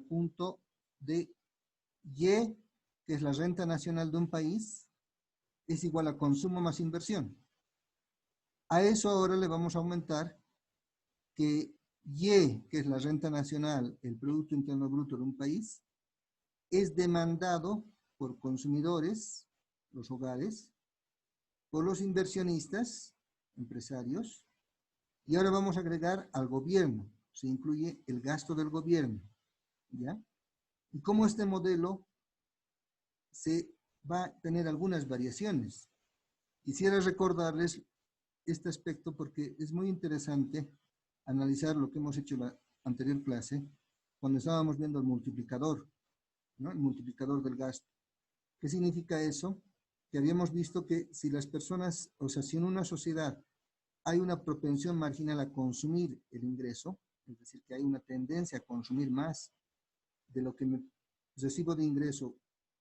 punto de Y, que es la renta nacional de un país, es igual a consumo más inversión. A eso ahora le vamos a aumentar que Y, que es la renta nacional, el Producto Interno Bruto de un país, es demandado por consumidores, los hogares, por los inversionistas, empresarios, y ahora vamos a agregar al gobierno, se incluye el gasto del gobierno, ¿ya? Y como este modelo se va a tener algunas variaciones. Quisiera recordarles este aspecto porque es muy interesante analizar lo que hemos hecho en la anterior clase, cuando estábamos viendo el multiplicador, ¿no? El multiplicador del gasto. ¿Qué significa eso? Que habíamos visto que si las personas, o sea, si en una sociedad hay una propensión marginal a consumir el ingreso, es decir, que hay una tendencia a consumir más de lo que me recibo de ingreso,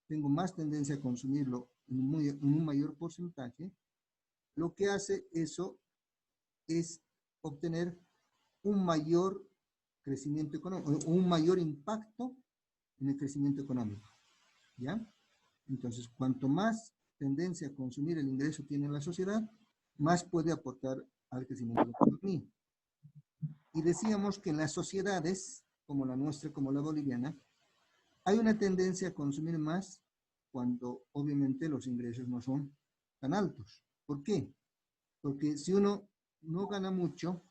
tengo más tendencia a consumirlo en un mayor porcentaje, lo que hace eso es obtener un mayor crecimiento económico, un mayor impacto en el crecimiento económico, ¿ya? Entonces, cuanto más tendencia a consumir el ingreso tiene la sociedad, más puede aportar al crecimiento de la economía. Y decíamos que en las sociedades, como la nuestra, como la boliviana, hay una tendencia a consumir más cuando obviamente los ingresos no son tan altos. ¿Por qué? Porque si uno no gana mucho,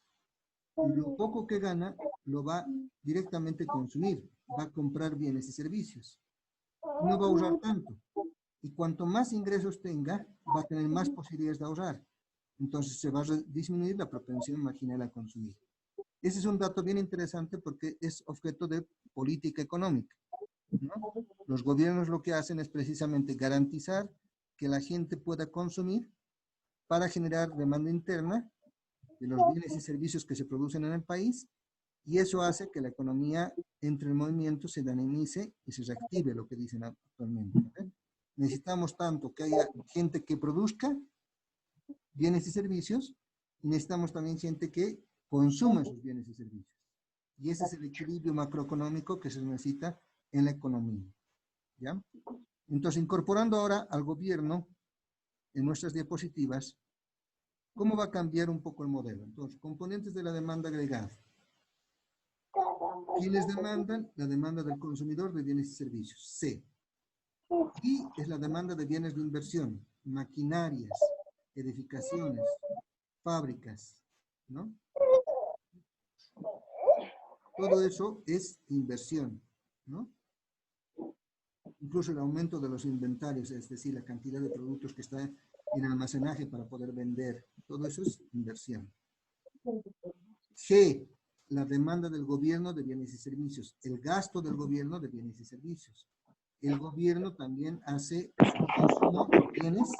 lo poco que gana lo va directamente a consumir, va a comprar bienes y servicios. No va a ahorrar tanto. Y cuanto más ingresos tenga, va a tener más posibilidades de ahorrar. Entonces se va a disminuir la propensión marginal a consumir. Ese es un dato bien interesante porque es objeto de política económica, ¿no? Los gobiernos lo que hacen es precisamente garantizar que la gente pueda consumir para generar demanda interna de los bienes y servicios que se producen en el país, y eso hace que la economía entre en movimiento, se dinamice y se reactive, lo que dicen actualmente, ¿eh? Necesitamos tanto que haya gente que produzca bienes y servicios, y necesitamos también gente que consuma esos bienes y servicios. Y ese es el equilibrio macroeconómico que se necesita en la economía, ¿ya? Entonces, incorporando ahora al gobierno en nuestras diapositivas, ¿cómo va a cambiar un poco el modelo? Entonces, componentes de la demanda agregada. ¿Quiénes demandan? La demanda del consumidor de bienes y servicios. C. Y es la demanda de bienes de inversión, maquinarias, edificaciones, fábricas, ¿no? Todo eso es inversión, ¿no? Incluso el aumento de los inventarios, es decir, la cantidad de productos que está en almacenaje para poder vender, todo eso es inversión. G, la demanda del gobierno de bienes y servicios, el gasto del gobierno de bienes y servicios. El gobierno también hace consumo de bienes,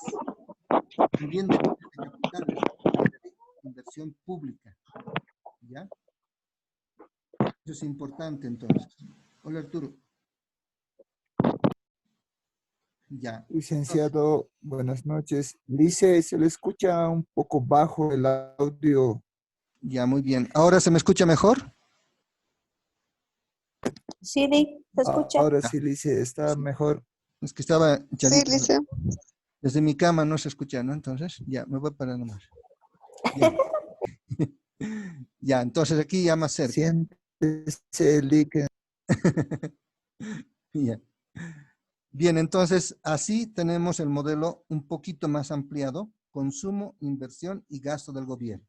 también de bienes de capital, de inversión pública, ¿ya? Eso es importante entonces. Hola Arturo. Ya. Licenciado, buenas noches. Dice, se le escucha un poco bajo el audio. Ya, muy bien. ¿Ahora se me escucha mejor? Sí, Di, se escucha. Ahora sí, Lice, está mejor. Es que estaba Sí, echadito. Lice. Desde mi cama no se escucha, ¿no? Entonces, ya, me voy para nomás. Ya. Ya, entonces aquí ya más cerca. Siéntese, Lice. Ya. Bien, entonces así tenemos el modelo un poquito más ampliado: consumo, inversión y gasto del gobierno.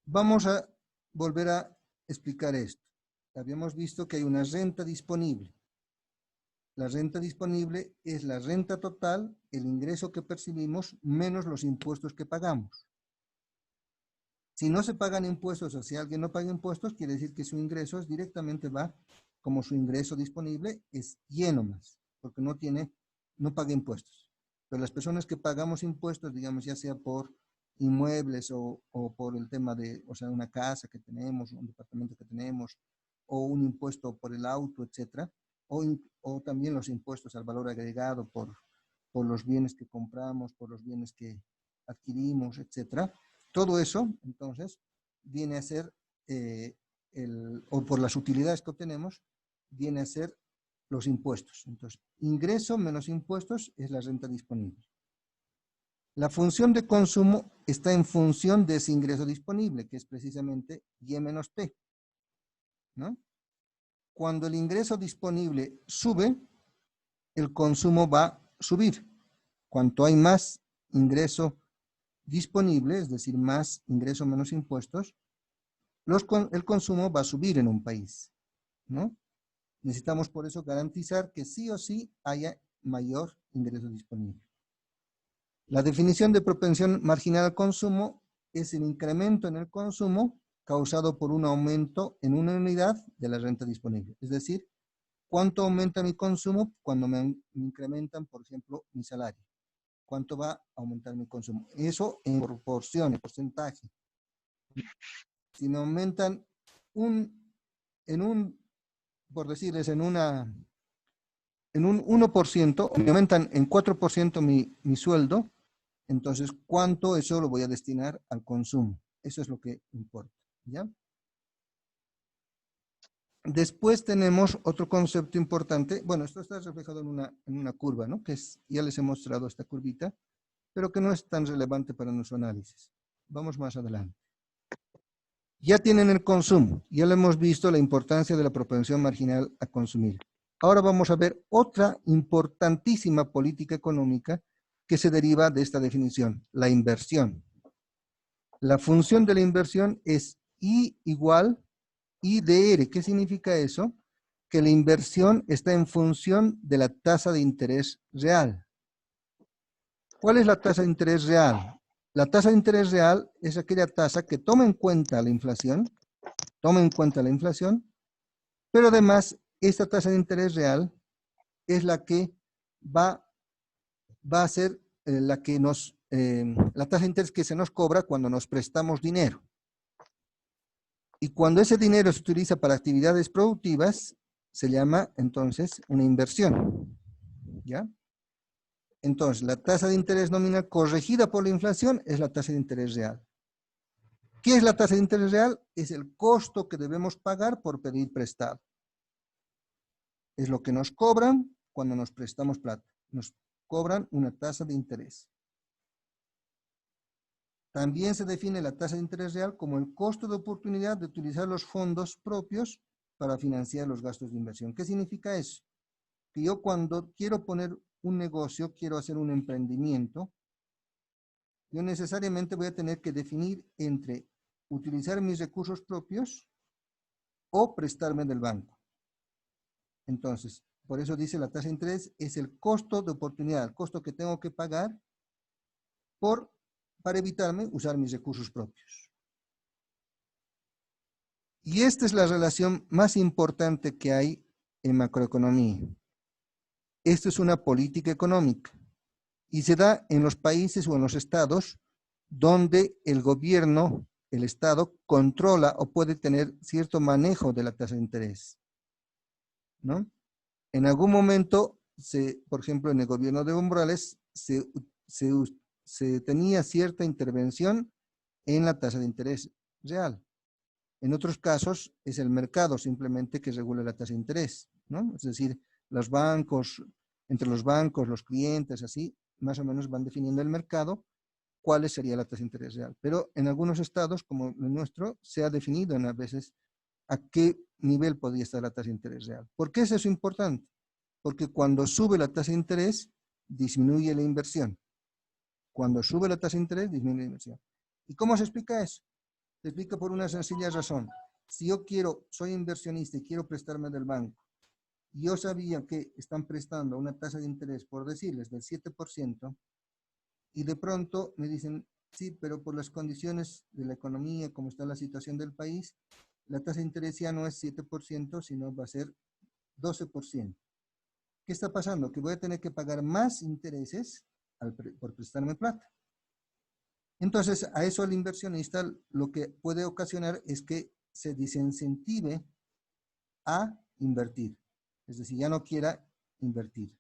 Vamos a volver a explicar esto. Habíamos visto que hay una renta disponible. La renta disponible es la renta total, el ingreso que percibimos, menos los impuestos que pagamos. Si no se pagan impuestos, o si alguien no paga impuestos, quiere decir que su ingreso directamente va como su ingreso disponible, es lleno más, porque no paga impuestos. Pero las personas que pagamos impuestos, digamos, ya sea por inmuebles o por el tema de, o sea, una casa que tenemos, un departamento que tenemos, o un impuesto por el auto, etcétera, o también los impuestos al valor agregado por los bienes que compramos, por los bienes que adquirimos, etcétera. Todo eso, entonces, viene a ser o por las utilidades que obtenemos, viene a ser los impuestos. Entonces, ingreso menos impuestos es la renta disponible. La función de consumo está en función de ese ingreso disponible, que es precisamente Y menos P, ¿no? Cuando el ingreso disponible sube, el consumo va a subir. Cuanto hay más ingreso disponible, es decir, más ingreso menos impuestos, el consumo va a subir en un país, ¿no? Necesitamos por eso garantizar que sí o sí haya mayor ingreso disponible. La definición de propensión marginal al consumo es el incremento en el consumo causado por un aumento en una unidad de la renta disponible. Es decir, ¿cuánto aumenta mi consumo cuando me incrementan, por ejemplo, mi salario? ¿Cuánto va a aumentar mi consumo? Eso en proporción, en porcentaje. Si me aumentan por decirles, en un 1%, o me aumentan en 4% mi sueldo, entonces, ¿cuánto eso lo voy a destinar al consumo? Eso es lo que importa, ¿ya? Después tenemos otro concepto importante. Bueno, esto está reflejado en una curva, ¿no? Ya les he mostrado esta curvita, pero que no es tan relevante para nuestro análisis. Vamos más adelante. Ya tienen el consumo, ya lo hemos visto la importancia de la propensión marginal a consumir. Ahora vamos a ver otra importantísima política económica que se deriva de esta definición, la inversión. La función de la inversión es I igual IDR. ¿Qué significa eso? Que la inversión está en función de la tasa de interés real. ¿Cuál es la tasa de interés real? La tasa de interés real es aquella tasa que toma en cuenta la inflación, pero además esta tasa de interés real es la que va a ser la tasa de interés que se nos cobra cuando nos prestamos dinero. Y cuando ese dinero se utiliza para actividades productivas, se llama entonces una inversión. ¿Ya? Entonces, la tasa de interés nominal corregida por la inflación es la tasa de interés real. ¿Qué es la tasa de interés real? Es el costo que debemos pagar por pedir prestado. Es lo que nos cobran cuando nos prestamos plata. Nos cobran una tasa de interés. También se define la tasa de interés real como el costo de oportunidad de utilizar los fondos propios para financiar los gastos de inversión. ¿Qué significa eso? Que yo cuando quiero poner un negocio, quiero hacer un emprendimiento, yo necesariamente voy a tener que definir entre utilizar mis recursos propios o prestarme del banco. Entonces, por eso dice la tasa de interés es el costo de oportunidad, el costo que tengo que pagar para evitarme usar mis recursos propios. Y esta es la relación más importante que hay en macroeconomía. Esto es una política económica y se da en los países o en los estados donde el gobierno, el Estado, controla o puede tener cierto manejo de la tasa de interés, ¿no? En algún momento, por ejemplo, en el gobierno de Evo Morales, se tenía cierta intervención en la tasa de interés real. En otros casos, es el mercado simplemente que regula la tasa de interés, ¿no? Es decir, entre los bancos, los clientes, así, más o menos van definiendo el mercado cuál sería la tasa de interés real. Pero en algunos estados, como el nuestro, se ha definido a veces a qué nivel podría estar la tasa de interés real. ¿Por qué es eso importante? Porque cuando sube la tasa de interés, disminuye la inversión. Cuando sube la tasa de interés, disminuye la inversión. ¿Y cómo se explica eso? Se explica por una sencilla razón. Si yo soy inversionista y quiero prestarme del banco, y yo sabía que están prestando una tasa de interés, por decirles, del 7%, y de pronto me dicen, sí, pero por las condiciones de la economía, como está la situación del país, la tasa de interés ya no es 7%, sino va a ser 12%. ¿Qué está pasando? Que voy a tener que pagar más intereses por prestarme plata. Entonces, a eso al inversionista lo que puede ocasionar es que se desincentive a invertir. Es decir, ya no quiera invertir.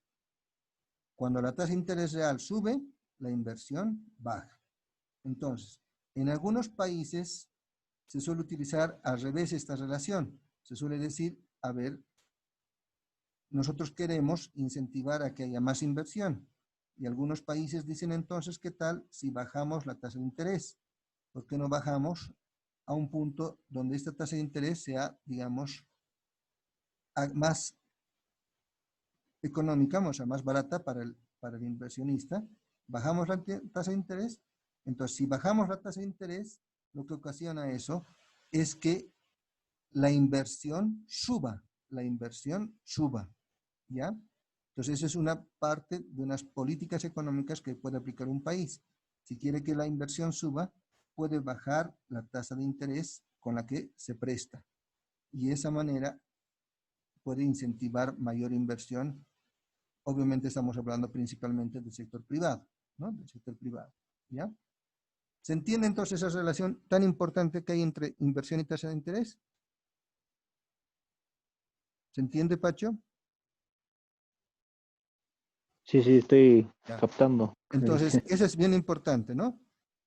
Cuando la tasa de interés real sube, la inversión baja. Entonces, en algunos países se suele utilizar al revés esta relación. Se suele decir, a ver, nosotros queremos incentivar a que haya más inversión. Y algunos países dicen entonces, ¿qué tal si bajamos la tasa de interés? ¿Por qué no bajamos a un punto donde esta tasa de interés sea, digamos, más económica, o sea, más barata para el inversionista? Bajamos la tasa de interés. Entonces, si bajamos la tasa de interés, lo que ocasiona eso es que la inversión suba, ¿ya? Entonces, esa es una parte de unas políticas económicas que puede aplicar un país. Si quiere que la inversión suba, puede bajar la tasa de interés con la que se presta. Y de esa manera puede incentivar mayor inversión. Obviamente estamos hablando principalmente del sector privado, ¿no? Del sector privado, ¿ya? ¿Se entiende entonces esa relación tan importante que hay entre inversión y tasa de interés? ¿Se entiende, Pacho? Sí, sí, estoy Ya. captando. Entonces, eso es bien importante, ¿no?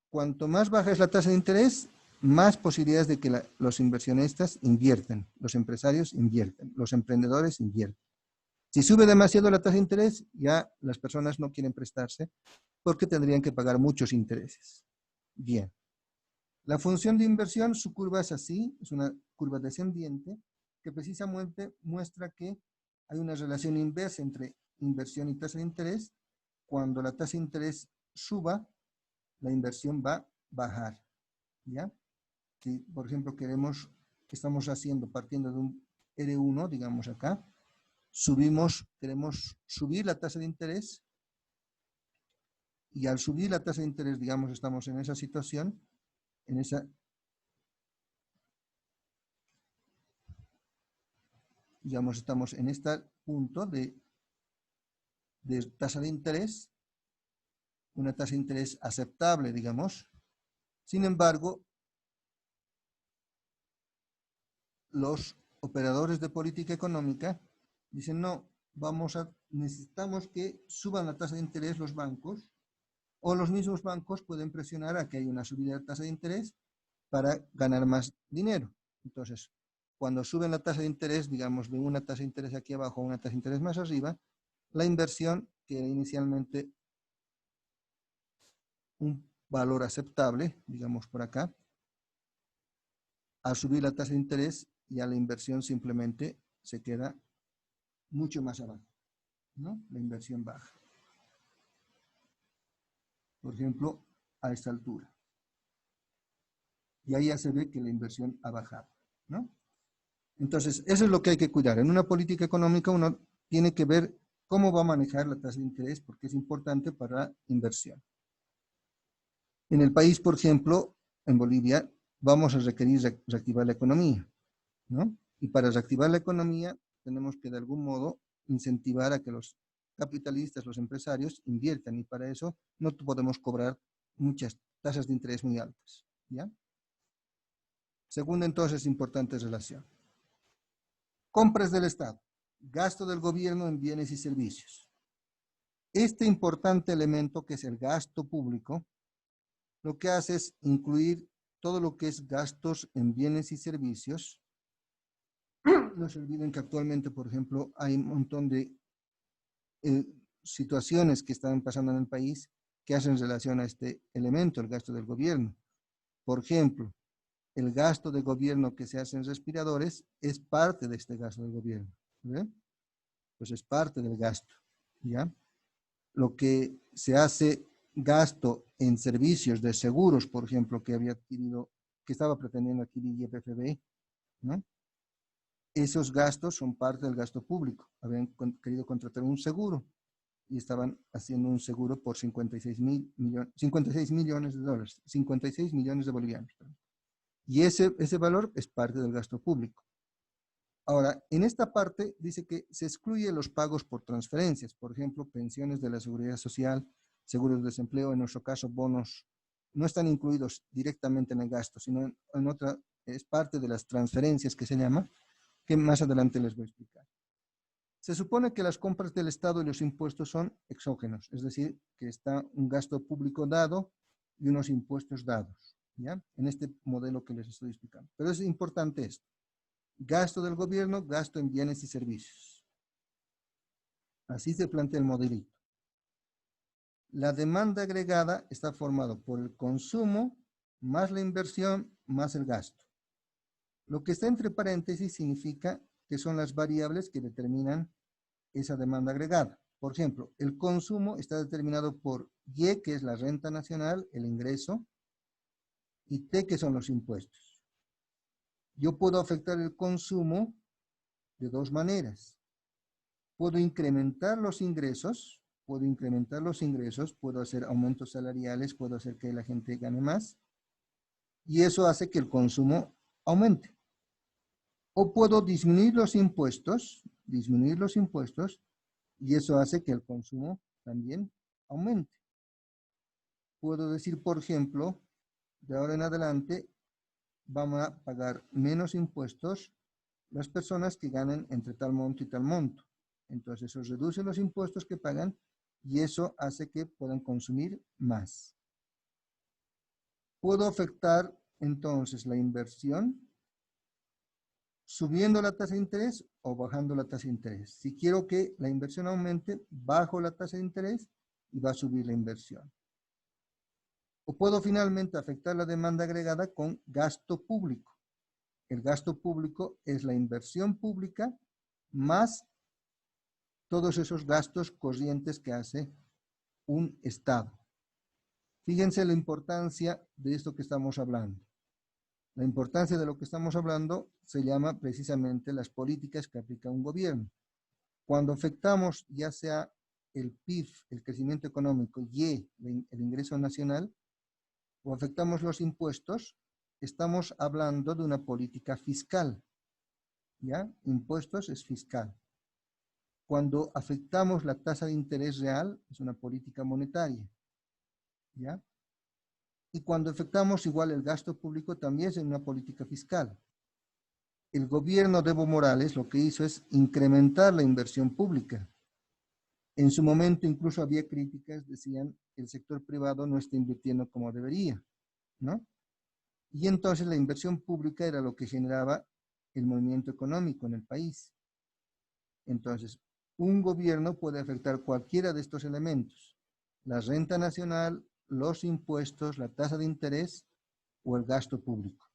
Cuanto más baja es la tasa de interés, más posibilidades de que los inversionistas invierten, los empresarios invierten, los emprendedores invierten. Si sube demasiado la tasa de interés, ya las personas no quieren prestarse porque tendrían que pagar muchos intereses. Bien. La función de inversión, su curva es así, es una curva descendiente que precisamente muestra que hay una relación inversa entre inversión y tasa de interés. Cuando la tasa de interés suba, la inversión va a bajar, ¿ya? Si, por ejemplo, estamos haciendo, partiendo de un R1, digamos acá, queremos subir la tasa de interés, y al subir la tasa de interés, digamos, estamos en esa situación, digamos, estamos en este punto de tasa de interés, una tasa de interés aceptable, digamos. Sin embargo, los operadores de política económica dicen, no, necesitamos que suban la tasa de interés los bancos, o los mismos bancos pueden presionar a que haya una subida de tasa de interés para ganar más dinero. Entonces, cuando suben la tasa de interés, digamos, de una tasa de interés aquí abajo a una tasa de interés más arriba, la inversión, que era inicialmente un valor aceptable, digamos por acá, al subir la tasa de interés, ya la inversión simplemente se queda mucho más abajo, ¿no? La inversión baja. Por ejemplo, a esta altura. Y ahí ya se ve que la inversión ha bajado, ¿no? Entonces, eso es lo que hay que cuidar. En una política económica uno tiene que ver cómo va a manejar la tasa de interés, porque es importante para la inversión. En el país, por ejemplo, en Bolivia, vamos a requerir reactivar la economía, ¿no? Y para reactivar la economía tenemos que de algún modo incentivar a que los capitalistas, los empresarios inviertan, y para eso no podemos cobrar muchas tasas de interés muy altas, ¿ya? Segunda, entonces, importante relación. Compras del Estado, gasto del gobierno en bienes y servicios. Este importante elemento, que es el gasto público, lo que hace es incluir todo lo que es gastos en bienes y servicios. No se olviden que actualmente, por ejemplo, hay un montón de situaciones que están pasando en el país que hacen relación a este elemento, el gasto del gobierno. Por ejemplo, el gasto de gobierno que se hace en respiradores es parte de este gasto del gobierno, ¿ve? Pues es parte del gasto, ¿ya? Lo que se hace gasto en servicios de seguros, por ejemplo, que estaba pretendiendo adquirir YPFB, ¿no? Esos gastos son parte del gasto público. Habían querido contratar un seguro y estaban haciendo un seguro por 56 millones de dólares, 56 millones de bolivianos. Y ese valor es parte del gasto público. Ahora, en esta parte dice que se excluye los pagos por transferencias, por ejemplo, pensiones de la Seguridad Social, seguros de desempleo, en nuestro caso bonos, no están incluidos directamente en el gasto, sino en otra, es parte de las transferencias que se llama, que más adelante les voy a explicar. Se supone que las compras del Estado y los impuestos son exógenos, es decir, que está un gasto público dado y unos impuestos dados, ¿ya? En este modelo que les estoy explicando. Pero es importante esto. Gasto del gobierno, gasto en bienes y servicios. Así se plantea el modelito. La demanda agregada está formada por el consumo más la inversión más el gasto. Lo que está entre paréntesis significa que son las variables que determinan esa demanda agregada. Por ejemplo, el consumo está determinado por Y, que es la renta nacional, el ingreso, y T, que son los impuestos. Yo puedo afectar el consumo de dos maneras. Puedo incrementar los ingresos, puedo hacer aumentos salariales, puedo hacer que la gente gane más, y eso hace que el consumo aumente. O puedo disminuir los impuestos, y eso hace que el consumo también aumente. Puedo decir, por ejemplo, de ahora en adelante, vamos a pagar menos impuestos las personas que ganen entre tal monto y tal monto. Entonces, eso reduce los impuestos que pagan y eso hace que puedan consumir más. Puedo afectar entonces la inversión subiendo la tasa de interés o bajando la tasa de interés. Si quiero que la inversión aumente, bajo la tasa de interés y va a subir la inversión. O puedo finalmente afectar la demanda agregada con gasto público. El gasto público es la inversión pública más todos esos gastos corrientes que hace un Estado. Fíjense la importancia de esto que estamos hablando. La importancia de lo que estamos hablando se llama precisamente las políticas que aplica un gobierno. Cuando afectamos ya sea el PIB, el crecimiento económico, y el ingreso nacional, o afectamos los impuestos, estamos hablando de una política fiscal. ¿Ya? Impuestos es fiscal. Cuando afectamos la tasa de interés real, es una política monetaria. ¿Ya? Y cuando afectamos igual el gasto público, también es una política fiscal. El gobierno de Evo Morales lo que hizo es incrementar la inversión pública. En su momento incluso había críticas, decían, el sector privado no está invirtiendo como debería, ¿no? Y entonces la inversión pública era lo que generaba el movimiento económico en el país. Entonces, un gobierno puede afectar cualquiera de estos elementos: la renta nacional, los impuestos, la tasa de interés o el gasto público.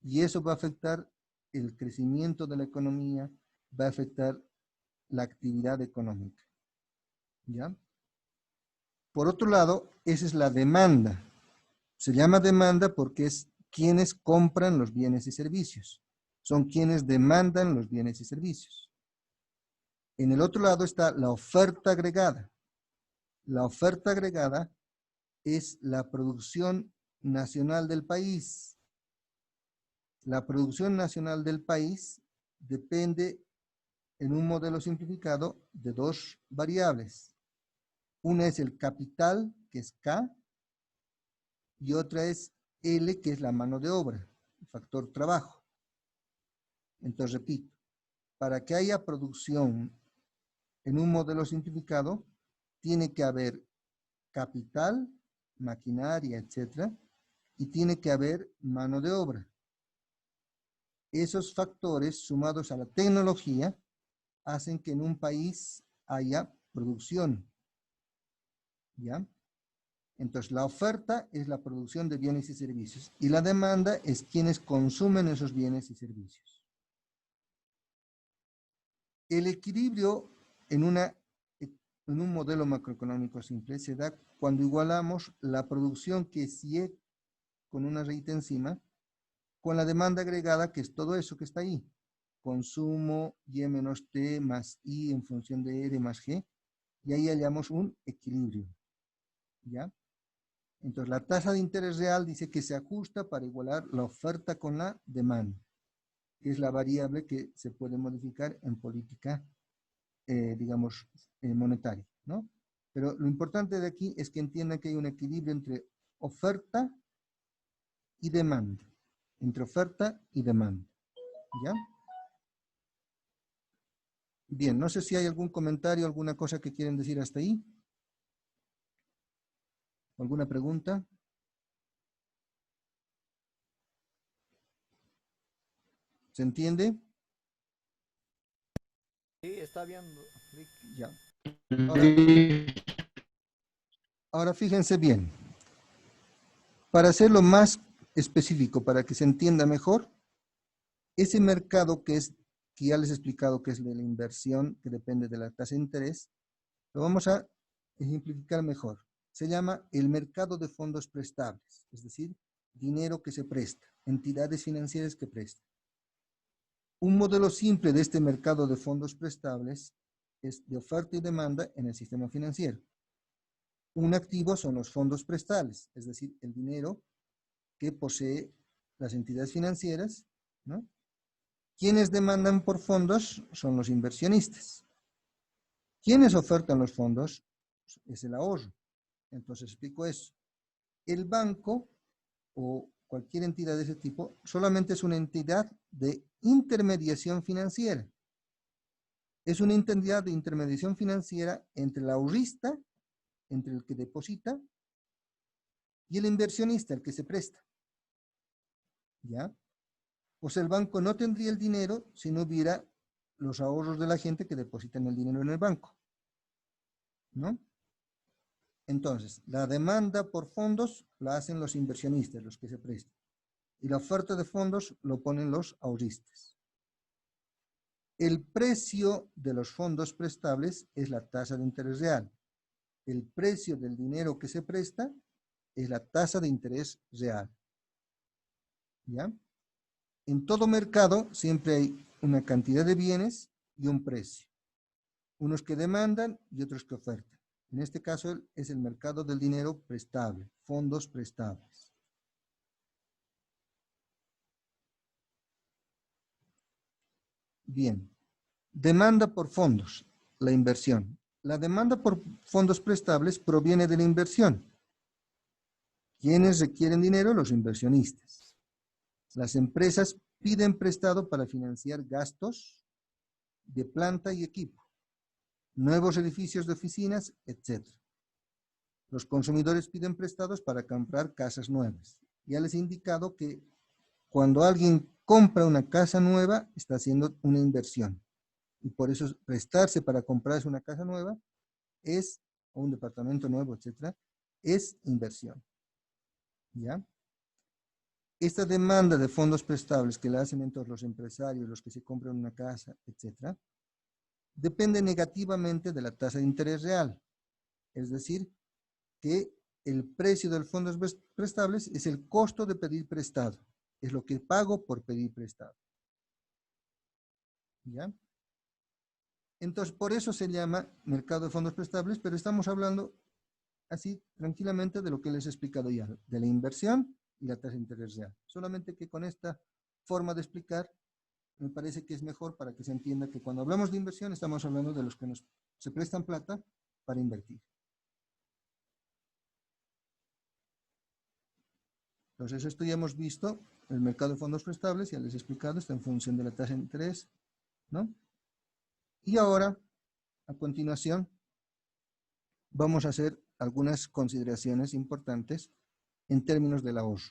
Y eso va a afectar el crecimiento de la economía, va a afectar la actividad económica. ¿Ya? Por otro lado, esa es la demanda. Se llama demanda porque es quienes compran los bienes y servicios. Son quienes demandan los bienes y servicios. En el otro lado está la oferta agregada. La oferta agregada es la producción nacional del país. La producción nacional del país depende, en un modelo simplificado, de dos variables. Una es el capital, que es K, y otra es L, que es la mano de obra, el factor trabajo. Entonces, repito, para que haya producción en un modelo simplificado, tiene que haber capital, maquinaria, etc., y tiene que haber mano de obra. Esos factores, sumados a la tecnología, hacen que en un país haya producción. ¿Ya? Entonces, la oferta es la producción de bienes y servicios y la demanda es quienes consumen esos bienes y servicios. El equilibrio en un modelo macroeconómico simple se da cuando igualamos la producción, que es Y con una rayita encima, con la demanda agregada, que es todo eso que está ahí. Consumo, Y menos T más I en función de R más G, y ahí hallamos un equilibrio. ¿Ya? Entonces, la tasa de interés real dice que se ajusta para igualar la oferta con la demanda, que es la variable que se puede modificar en política, digamos, monetaria, ¿no? Pero lo importante de aquí es que entiendan que hay un equilibrio entre oferta y demanda. Entre oferta y demanda. ¿Ya? Bien, no sé si hay algún comentario, alguna cosa que quieren decir hasta ahí. ¿Alguna pregunta? ¿Se entiende? Sí, está bien, Rick. Ya. Ahora fíjense bien. Para hacerlo más específico, para que se entienda mejor, ese mercado que ya les he explicado que es de la inversión, que depende de la tasa de interés, lo vamos a ejemplificar mejor. Se llama el mercado de fondos prestables, es decir, dinero que se presta, entidades financieras que prestan. Un modelo simple de este mercado de fondos prestables es de oferta y demanda en el sistema financiero. Un activo son los fondos prestables, es decir, el dinero que posee las entidades financieras, ¿no? Quienes demandan por fondos son los inversionistas. Quienes ofertan los fondos es el ahorro. Entonces explico eso. El banco o cualquier entidad de ese tipo solamente es una entidad de intermediación financiera. Es una entidad de intermediación financiera entre el ahorrista, entre el que deposita, y el inversionista, el que se presta. ¿Ya? Pues el banco no tendría el dinero si no hubiera los ahorros de la gente que depositan el dinero en el banco, ¿no? Entonces, la demanda por fondos la hacen los inversionistas, los que se prestan. Y la oferta de fondos lo ponen los ahorristas. El precio de los fondos prestables es la tasa de interés real. El precio del dinero que se presta es la tasa de interés real. ¿Ya? En todo mercado siempre hay una cantidad de bienes y un precio. Unos que demandan y otros que ofertan. En este caso es el mercado del dinero prestable, fondos prestables. Bien, demanda por fondos, la inversión. La demanda por fondos prestables proviene de la inversión. ¿Quiénes requieren dinero? Los inversionistas. Las empresas piden prestado para financiar gastos de planta y equipo, nuevos edificios de oficinas, etc. Los consumidores piden prestados para comprar casas nuevas. Ya les he indicado que cuando alguien compra una casa nueva, está haciendo una inversión. Y por eso prestarse para comprarse una casa nueva es, o un departamento nuevo, etc., es inversión. ¿Ya? Esta demanda de fondos prestables que la hacen entonces los empresarios, los que se compran una casa, etc., depende negativamente de la tasa de interés real. Es decir, que el precio del fondos prestables es el costo de pedir prestado. Es lo que pago por pedir prestado. ¿Ya? Entonces, por eso se llama mercado de fondos prestables, pero estamos hablando así tranquilamente de lo que les he explicado ya, de la inversión y la tasa de interés real. Solamente que con esta forma de explicar, me parece que es mejor para que se entienda que cuando hablamos de inversión, estamos hablando de los que se prestan plata para invertir. Entonces, esto ya hemos visto, el mercado de fondos prestables, ya les he explicado, está en función de la tasa de interés, ¿no? Y ahora, a continuación, vamos a hacer algunas consideraciones importantes en términos del ahorro.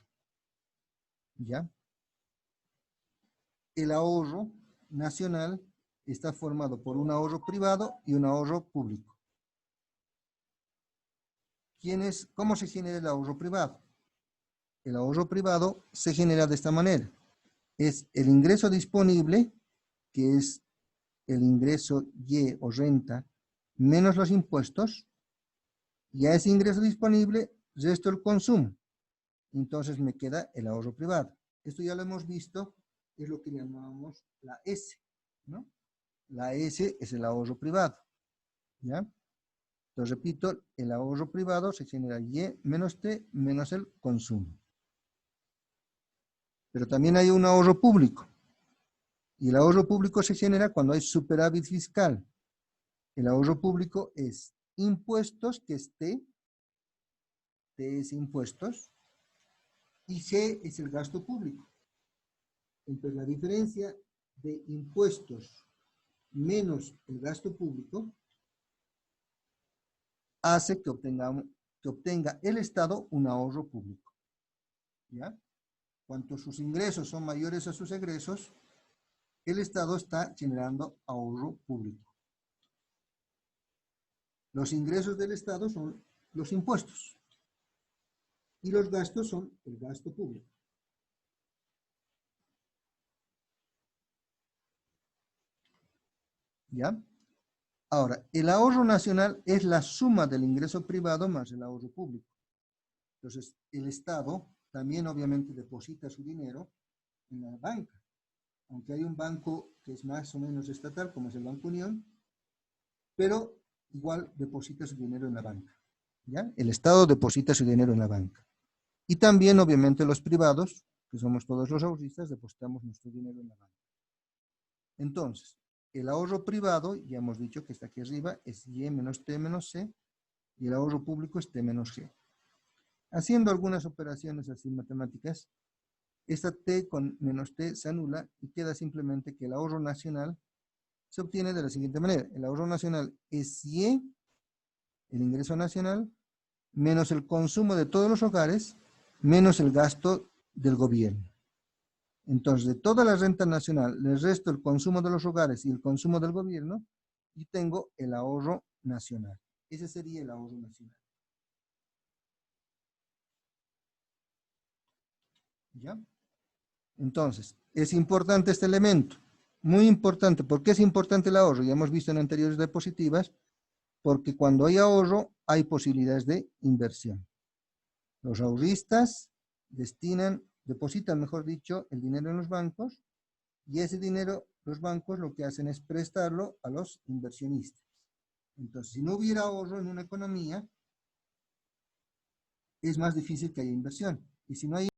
¿Ya? El ahorro nacional está formado por un ahorro privado y un ahorro público. ¿Cómo se genera el ahorro privado? El ahorro privado se genera de esta manera. Es el ingreso disponible, que es el ingreso Y o renta, menos los impuestos, y a ese ingreso disponible resto el consumo. Entonces me queda el ahorro privado. Esto ya lo hemos visto, es lo que llamamos la S, ¿no? La S es el ahorro privado, ¿ya? Entonces repito, el ahorro privado se genera Y menos T menos el consumo. Pero también hay un ahorro público. Y el ahorro público se genera cuando hay superávit fiscal. El ahorro público es impuestos, que es T es impuestos, y C es el gasto público. Entonces la diferencia de impuestos menos el gasto público hace que obtenga el Estado un ahorro público. ¿Ya? Cuanto sus ingresos son mayores a sus egresos, el Estado está generando ahorro público. Los ingresos del Estado son los impuestos y los gastos son el gasto público. ¿Ya? Ahora, el ahorro nacional es la suma del ingreso privado más el ahorro público. Entonces, el Estado también obviamente deposita su dinero en la banca. Aunque hay un banco que es más o menos estatal, como es el Banco Unión, pero igual deposita su dinero en la banca. ¿Ya? El Estado deposita su dinero en la banca. Y también, obviamente, los privados, que somos todos los ahorristas, depositamos nuestro dinero en la banca. Entonces, el ahorro privado, ya hemos dicho que está aquí arriba, es Y menos T menos C, y el ahorro público es T menos G. Haciendo algunas operaciones así matemáticas, esta T con menos T se anula y queda simplemente que el ahorro nacional se obtiene de la siguiente manera. El ahorro nacional es Y, el ingreso nacional, menos el consumo de todos los hogares, menos el gasto del gobierno. Entonces, de toda la renta nacional, le resto el consumo de los hogares y el consumo del gobierno y tengo el ahorro nacional. Ese sería el ahorro nacional. ¿Ya? Entonces, es importante este elemento. Muy importante. ¿Por qué es importante el ahorro? Ya hemos visto en anteriores diapositivas, porque cuando hay ahorro, hay posibilidades de inversión. Los ahorristas depositan, mejor dicho, el dinero en los bancos, y ese dinero, los bancos lo que hacen es prestarlo a los inversionistas. Entonces, si no hubiera ahorro en una economía, es más difícil que haya inversión. Y si no hay